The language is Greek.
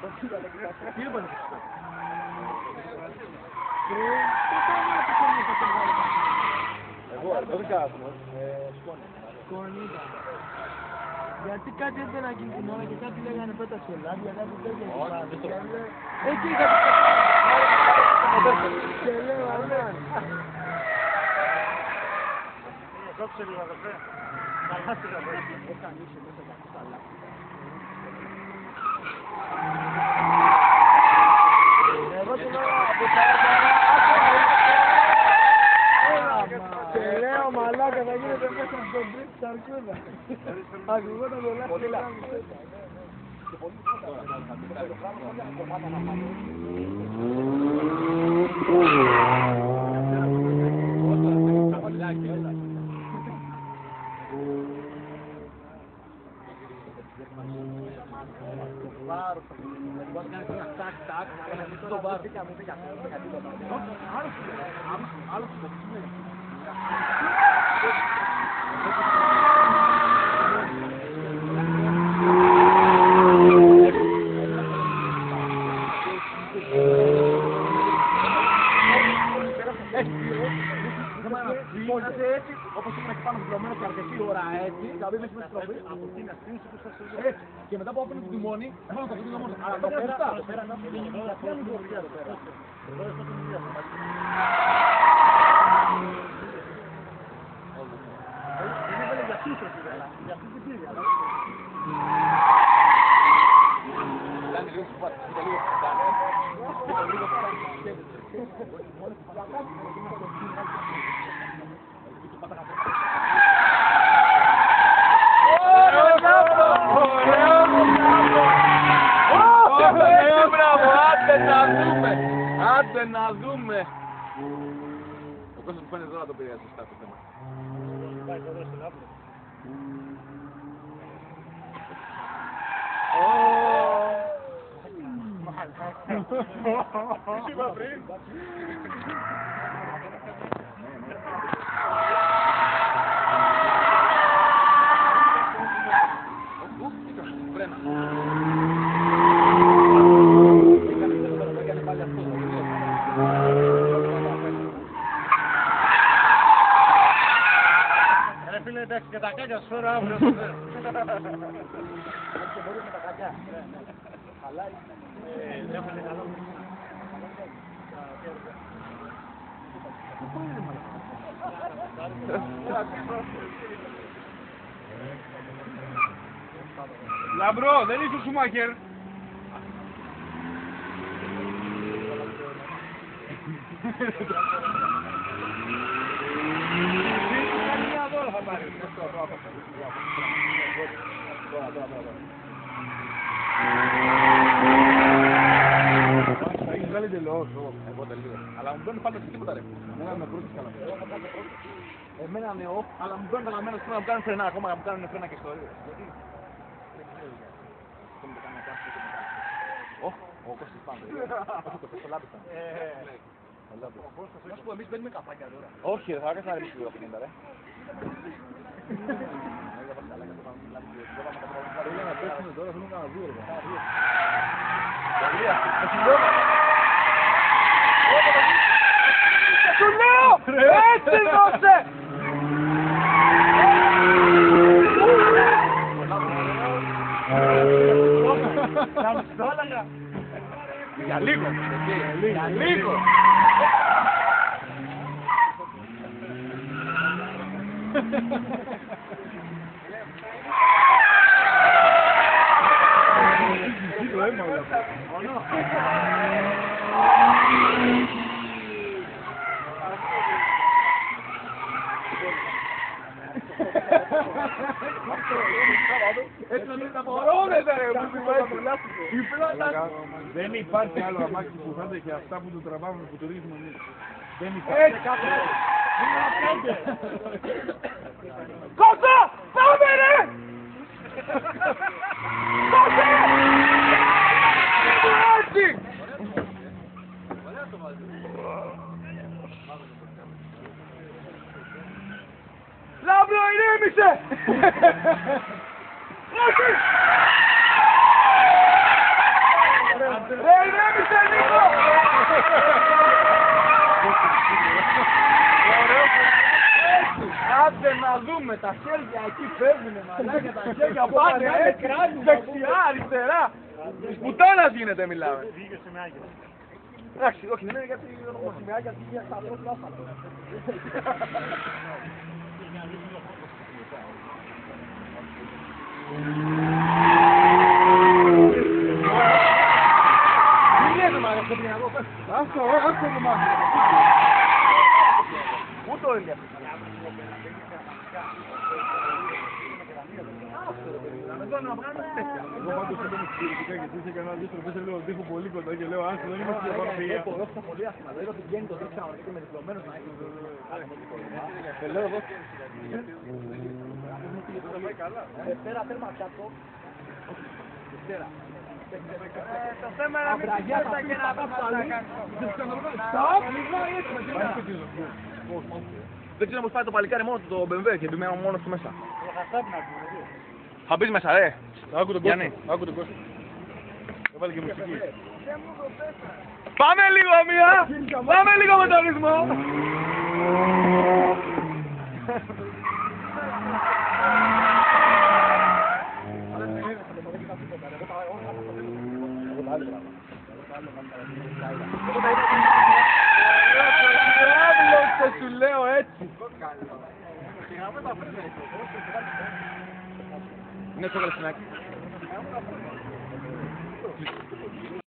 Τι είπατε? Εγώ δεν κάθομαι. Σκόνη. Γιατί κάτι έπαιρνα εκείνη την ώρα και κάτι λέγανε πέταξε λάδια, κάτι τέτοια. Εκεί είχα και λέω αμάν. Κόψε λίγο αδερφέ. Καλάστηκα εδώ. Έκανε είσαι μέσα τα κουστάλα. Εγώ του λέω από τα και λέω μαλάκα θα γίνεται μέσα στον τρίτ σαρκούδα. Ακουγόταν το λάθος. Έτσι, όπως ήμουν εκεί πάνω πλωμένο και αρκετή ώρα έτσι, δηλαδή μέσα στην στροφή, από εκεί να στρίνεις όπως θα σου λέει. Έτσι, και μετά που έπαιρνε την τιμόνι, έφαγα το κουτί όμως, αλλά εδώ πέρα να φύγει, εδώ είναι πορεία εδώ πέρα. Εδώ είναι στο κουτί. Δεν έβαλε για πίσω, για αυτή την πήρια. Κάνει λίγο σου πάρει, κοίτα λίγο που κάνει. Κοίτα λίγο που κάνει. Μόλις που κάνει, άντε να δούμε! Ο κόσμος που φαίνεται εδώ να το πήρε σωστά το θέμα. Τι είπα πριν? Εντάξει και τα κάκια σου φέρω αύριο. Και μπορείς με τα κάκια. Αλλά έφερε καλό. Λαμπρό, δεν είσαι ο Σουμάχερ. Θα έχεις βγάλει τελειώς, εγώ τελείω. Αλλά μου παίρνει πάντα τίποτα ρε. Εμένα με κρούτης καλά. Εμένα ναι, αλλά μου παίρνει καλαμμένος πρέπει να μου κάνουν φρενά ακόμα, να μου κάνουν φρένα και ιστορίες. Γιατί? Ο Κώστας πάντα. Ο Λάμπης ήταν. Να σου πω, εμείς μπαίνουμε καφάκια τώρα. Όχι, θα έκανα να ρίξεις λίγο παιχνίδα ρε. Θέλουμε να πέσουμε τώρα, θέλουμε να δούμε ρε. Σου λέω! Έτσι δώσε! Για λίγο! Για λίγο! Δεν υπάρχει άλλο αμάξι που θα έχει αυτά που του τραβάμε που του ρίχνουμε εμείς. Δεν υπάρχει. Κώστα! Πάμε ρε! Κώστα! Έτσι! Λάμπρο, ηρέμησε! Όχι! Ρε, ηρέμησε λίγο! Άντε να δούμε, τα χέρια εκεί φεύγουνε, μαλάκα, τα χέρια πάνε έτσι, δεξιά, αριστερά. Της πουτάνας γίνεται, μιλάμε. Εντάξει, όχι, δεν είναι γιατί ο Σιμεάκιας είχε στα πρώτα άσφαλα. Αυτό το μάθημα. Πού το είναι? Εγώ πάντως ήταν εξαιρετικά γιατί είχε κανένα δύο στροφές, λέω ότι έχω πολύ κοντά και λέω άσχο, δεν είμαστε για πάνω πήγα. Έχω δώσει τα πολύ άσχημα, δηλαδή ότι βγαίνει το δείξα και με διπλωμένος να έχει. Και λέω εδώ. Δευτέρα τέρμα πιάτο. Δευτέρα. Το θέμα είναι να μην πιάτα και να τα πάλι. Στοπ, λίγο έτσι. Δεν ξέρω πως πάει το παλικάρι μόνο του το BMW και επιμένω μόνος του μέσα. Θα μπεις μέσα, ρε. Άκου τον κόσμο. Άκου τον κόσμο. Έβαλε και μουσική. Πάμε λίγο μία. Πάμε λίγο με το ρυθμό. Σου λέω έτσι. Είναι στο γαλασσινάκι.